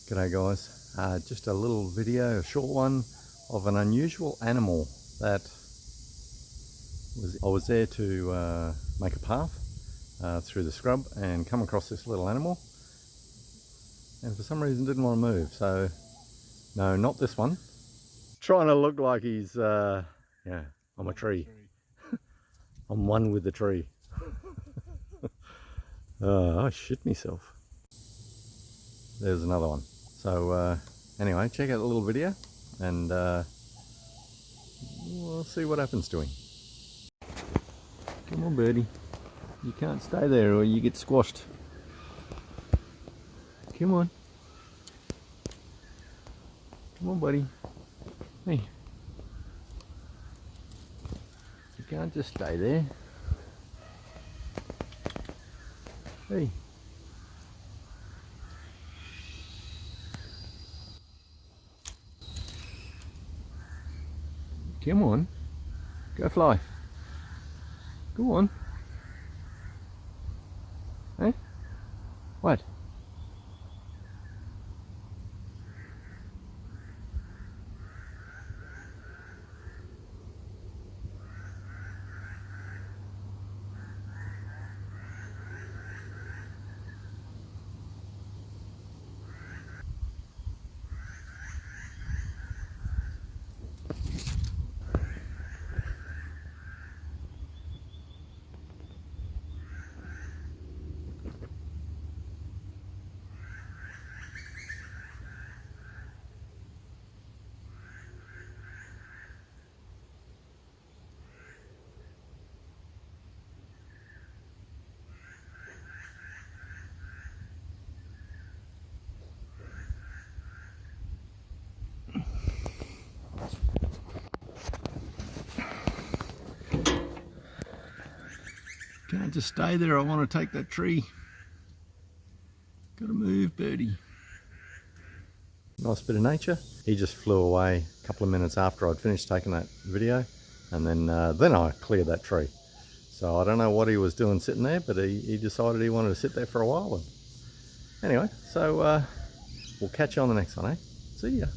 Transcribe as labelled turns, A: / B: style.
A: G'day guys, just a little video, a short one of an unusual animal that I was there to make a path through the scrub and come across this little animal, and for some reason didn't want to move. So no, not this one. Trying to look like he's yeah, I'm a tree. I'm one with the tree. I shit myself. There's another one. So anyway, check out the little video and we'll see what happens to him. Come on, birdie. You can't stay there or you get squashed. Come on. Come on, buddy. Hey. You can't just stay there. Hey. Come on. Go fly. Go on. Hey? What? Can't just stay there. I want to take that tree. Gotta move, birdie. Nice bit of nature. He just flew away a couple of minutes after I'd finished taking that video, and then I cleared that tree. So I don't know what he was doing sitting there, but he decided he wanted to sit there for a while. And anyway, so we'll catch you on the next one, eh? See ya.